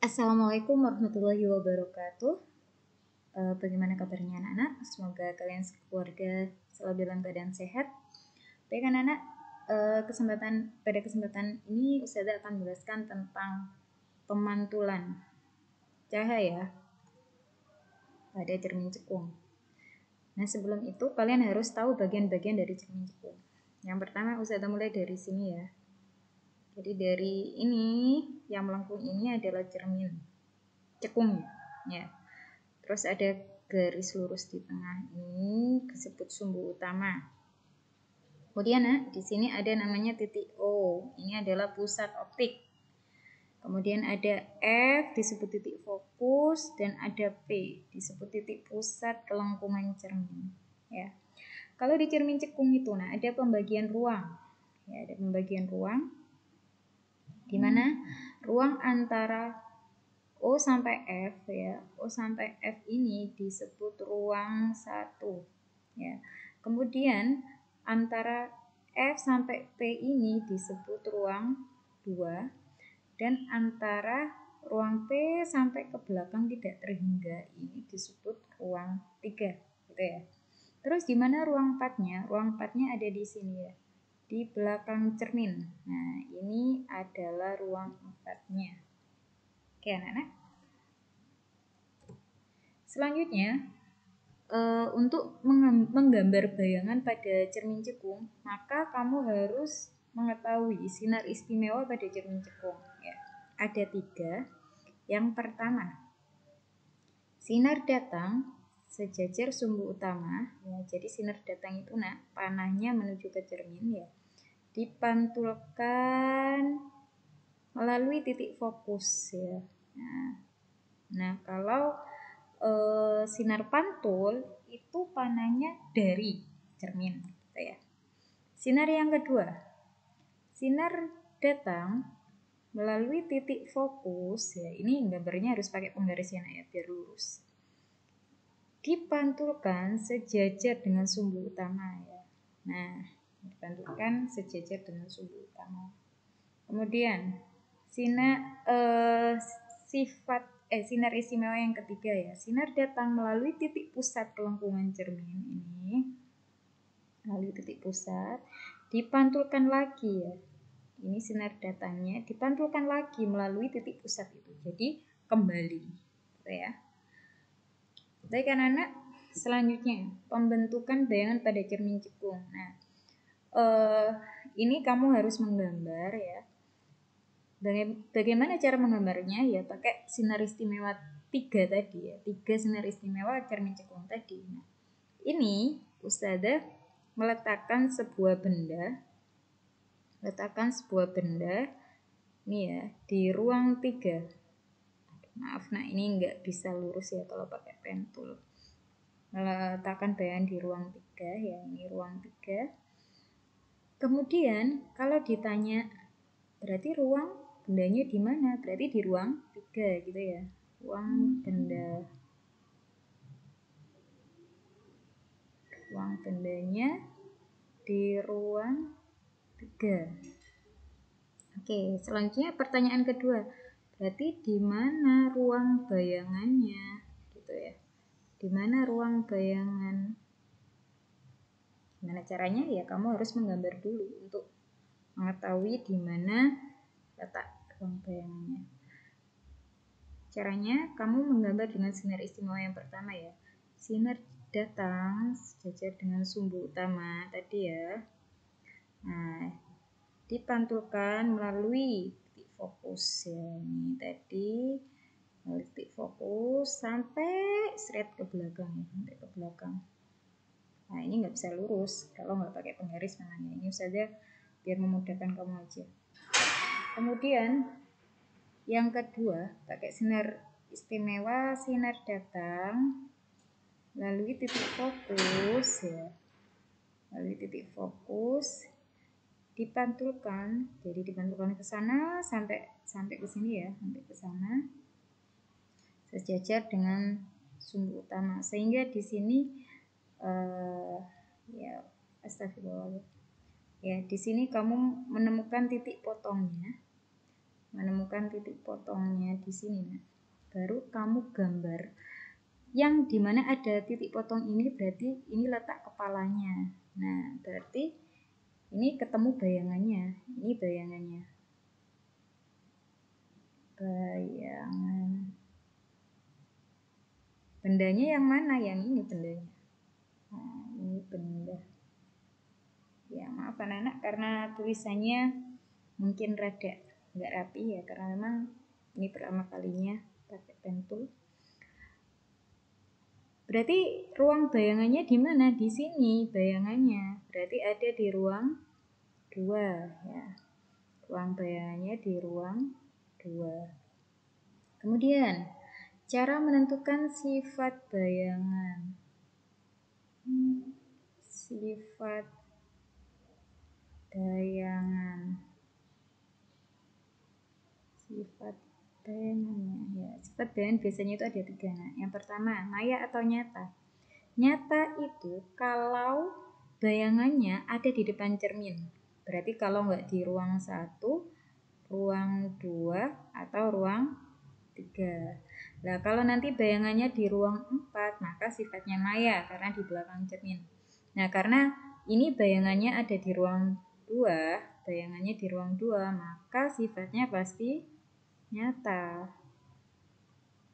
Assalamualaikum warahmatullahi wabarakatuh. Bagaimana kabarnya anak-anak? Semoga kalian sekeluarga selalu dalam keadaan sehat. Baik anak-anak, pada kesempatan ini Ustazah akan menjelaskan tentang pemantulan cahaya pada cermin cekung. Nah, sebelum itu kalian harus tahu bagian-bagian dari cermin cekung. Yang pertama Ustazah mulai dari sini ya. Jadi dari ini yang melengkung ini adalah cermin cekung ya. Terus ada garis lurus di tengah ini disebut sumbu utama. Kemudian di sini ada namanya titik O. Ini adalah pusat optik. Kemudian ada F disebut titik fokus dan ada P disebut titik pusat kelengkungan cermin ya. Kalau di cermin cekung itu ada pembagian ruang. Ya, ada pembagian ruang di mana ruang antara O sampai F ya, O sampai F ini disebut ruang 1 ya. Kemudian antara F sampai P ini disebut ruang 2 dan antara ruang P sampai ke belakang tidak terhingga ini disebut ruang 3 gitu ya. Terus di mana ruang 4-nya? Ruang 4-nya ada di sini ya. Di belakang cermin. Nah, ini adalah ruang 4-nya. Oke, anak-anak. Selanjutnya, untuk menggambar bayangan pada cermin cekung, maka kamu harus mengetahui sinar istimewa pada cermin cekung. Ya, ada 3. Yang pertama, sinar datang sejajar sumbu utama. Ya, jadi sinar datang itu panahnya menuju ke cermin ya, dipantulkan melalui titik fokus ya. Nah kalau sinar pantul itu panahnya dari cermin gitu ya. Sinar yang kedua, sinar datang melalui titik fokus ya. Ini gambarnya harus pakai penggaris ya biar lurus. Dipantulkan sejajar dengan sumbu utama ya. Nah, dipantulkan sejajar dengan sumbu utama. Kemudian sinar istimewa yang ketiga ya. Sinar datang melalui titik pusat kelengkungan cermin ini. Melalui titik pusat dipantulkan lagi ya. Ini sinar datangnya dipantulkan lagi melalui titik pusat itu. Jadi kembali gitu ya. Baik anak-anak, selanjutnya pembentukan bayangan pada cermin cekung. Nah, ini kamu harus menggambar ya. Bagaimana cara menggambarnya ya, pakai sinar istimewa 3 tadi ya. 3 sinar istimewa cermin cekung tadi. Nah, ini Ustazah meletakkan sebuah benda nih ya di ruang 3. Maaf ini nggak bisa lurus ya kalau pakai pentul. Meletakkan bayangan di ruang 3 ya, ini ruang 3. Kemudian kalau ditanya berarti ruang bendanya di mana? Berarti di ruang 3 gitu ya. Ruang bendanya di ruang 3. Oke, selanjutnya pertanyaan kedua. Berarti di mana ruang bayangannya? Gitu ya. Di mana ruang bayangan? Gimana caranya? Ya kamu harus menggambar dulu untuk mengetahui di mana letak ruang bayangannya. Caranya kamu menggambar dengan sinar istimewa yang pertama ya. Sinar datang sejajar dengan sumbu utama tadi ya. Nah, dipantulkan melalui titik fokus ya. Ini tadi melalui titik fokus sampai straight ke belakang ya, sampai ke belakang. Nah, ini nggak bisa lurus kalau nggak pakai penggaris namanya. Ini saja biar memudahkan kamu aja. Kemudian yang kedua, pakai sinar istimewa, sinar datang melalui titik fokus ya. Melalui titik fokus dipantulkan, jadi dipantulkan ke sana sampai ke sini ya, sampai ke sana sejajar dengan sumbu utama, sehingga di sini ya astagfirullah ya, di sini kamu menemukan titik potongnya. menemukan titik potongnya di sini. Nah, baru kamu gambar. Yang dimana ada titik potong ini berarti ini letak kepalanya. Nah, berarti ini ketemu bayangannya. Ini bayangannya. Bayangan. Bendanya yang mana? Yang ini bendanya. Nah, ini benda. Ya, maaf anak-anak karena tulisannya mungkin rada nggak rapi ya, karena memang ini pertama kalinya pakai pen tool. Berarti ruang bayangannya di mana? Di sini bayangannya. Berarti ada di ruang 2 ya. Ruang bayangannya di ruang 2. Kemudian cara menentukan sifat bayangan. Sifat bayangan. Sifat bayangannya ya. Sifat bayangan biasanya itu ada 3. Nah, yang pertama, maya atau nyata. Nyata itu kalau bayangannya ada di depan cermin. Berarti kalau nggak di ruang 1, ruang 2, atau ruang 3. Nah, kalau nanti bayangannya di ruang 4, maka sifatnya maya karena di belakang cermin. Nah, karena ini bayangannya ada di ruang 2, bayangannya di ruang 2, maka sifatnya pasti nyata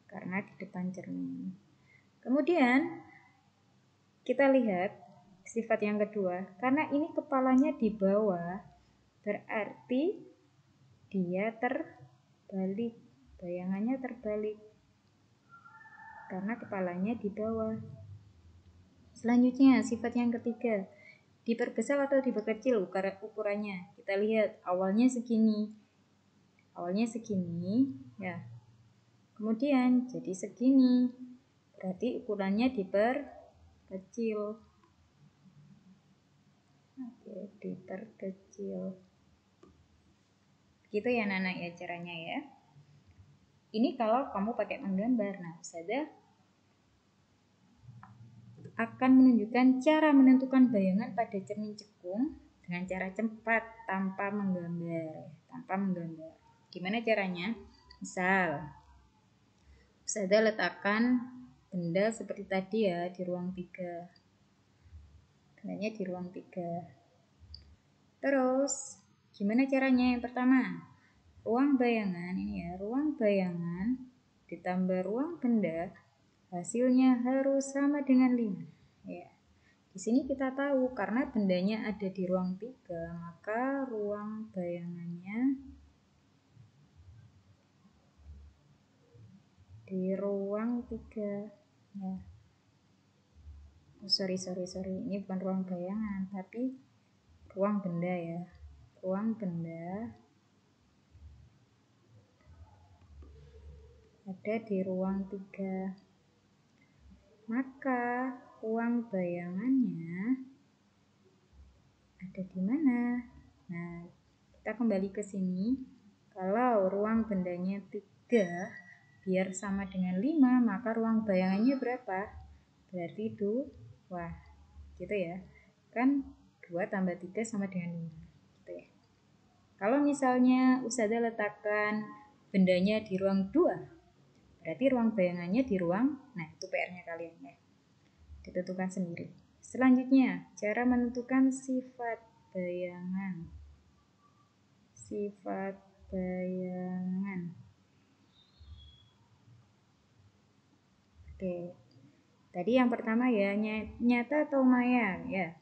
karena di depan cermin. Kemudian kita lihat sifat yang kedua, karena ini kepalanya di bawah, berarti dia terbalik, bayangannya terbalik, karena kepalanya di bawah. Selanjutnya, sifat yang ketiga, diperbesar atau diperkecil ukurannya. Kita lihat awalnya segini, ya. Kemudian jadi segini, berarti ukurannya diperkecil. Oke, diperkecil. Gitu ya Nana ya caranya ya. Ini kalau kamu pakai menggambar. Nah, Ustazah akan menunjukkan cara menentukan bayangan pada cermin cekung dengan cara cepat tanpa menggambar. Gimana caranya? Misal, Ustazah letakkan benda seperti tadi ya di ruang 3. Bendanya di ruang 3. Terus, gimana caranya? Yang pertama, ruang bayangan ini ya, ruang bayangan ditambah ruang benda, hasilnya harus sama dengan 5. Ya. Di sini kita tahu karena bendanya ada di ruang 3, maka ruang bayangannya di ruang 3. Ya. Oh, sorry. Ini bukan ruang bayangan, tapi ruang benda ya. Ruang benda ada di ruang 3. Maka ruang bayangannya ada di mana? Nah, kita kembali ke sini. Kalau ruang bendanya 3 biar sama dengan 5, maka ruang bayangannya berapa? Berarti 2. Wah, gitu ya. Kan 2 tambah 3 sama dengan 5. Gitu ya. Kalau misalnya Ustazah letakkan bendanya di ruang 2, berarti ruang bayangannya di ruang, nah itu PR-nya kalian ya. Ditentukan sendiri. Selanjutnya, cara menentukan sifat bayangan. Sifat bayangan. Oke. Tadi yang pertama ya, nyata atau maya ya.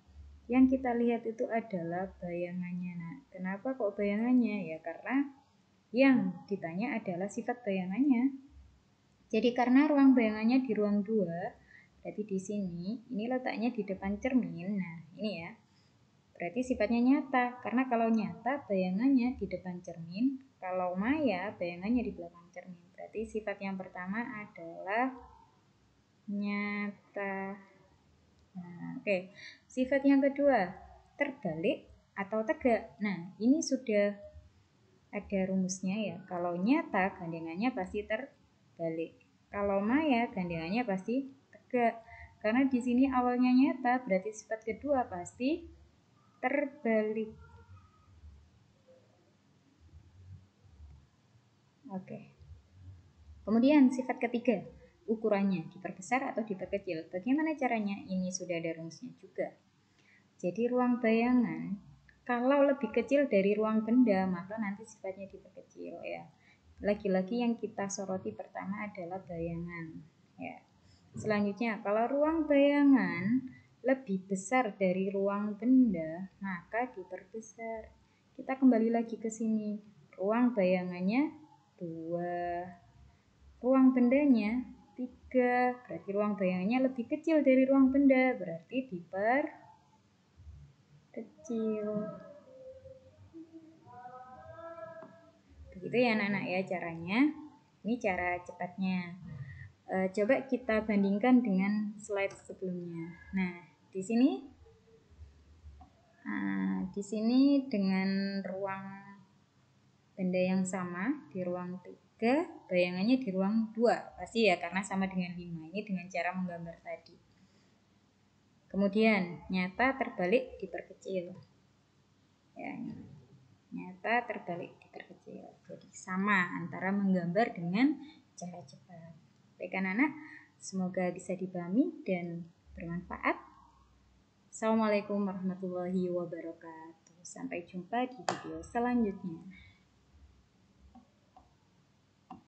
Yang kita lihat itu adalah bayangannya. Nah, kenapa kok bayangannya? Ya karena yang ditanya adalah sifat bayangannya. Jadi karena ruang bayangannya di ruang 2, berarti di sini, ini letaknya di depan cermin. Nah, ini ya. Berarti sifatnya nyata. Karena kalau nyata bayangannya di depan cermin, kalau maya bayangannya di belakang cermin. Berarti sifat yang pertama adalah nyata. Nah, oke. Sifat yang kedua, terbalik atau tegak. Nah, ini sudah ada rumusnya ya. Kalau nyata gandengannya pasti terbalik. Kalau maya gandengannya pasti tegak. Karena di sini awalnya nyata, berarti sifat kedua pasti terbalik. Oke. Kemudian sifat ketiga, ukurannya diperbesar atau diperkecil. Bagaimana caranya? Ini sudah ada rumusnya juga. Jadi ruang bayangan kalau lebih kecil dari ruang benda maka nanti sifatnya diperkecil ya. Lagi-lagi yang kita soroti pertama adalah bayangan ya. Selanjutnya kalau ruang bayangan lebih besar dari ruang benda maka diperbesar. Kita kembali lagi ke sini. Ruang bayangannya 2, ruang bendanya 3, berarti ruang bayangannya lebih kecil dari ruang benda, berarti diperkecil. Begitu ya anak-anak ya caranya. Ini cara cepatnya. Coba kita bandingkan dengan slide sebelumnya. Nah, di sini dengan ruang benda yang sama di ruang 3, bayangannya di ruang 2. Pasti ya karena sama dengan 5. Ini dengan cara menggambar tadi. Kemudian nyata terbalik diperkecil. Ya, nyata terbalik diperkecil. Jadi sama antara menggambar dengan cara cepat. Baik anak-anak, semoga bisa dipahami dan bermanfaat. Assalamualaikum warahmatullahi wabarakatuh. Sampai jumpa di video selanjutnya.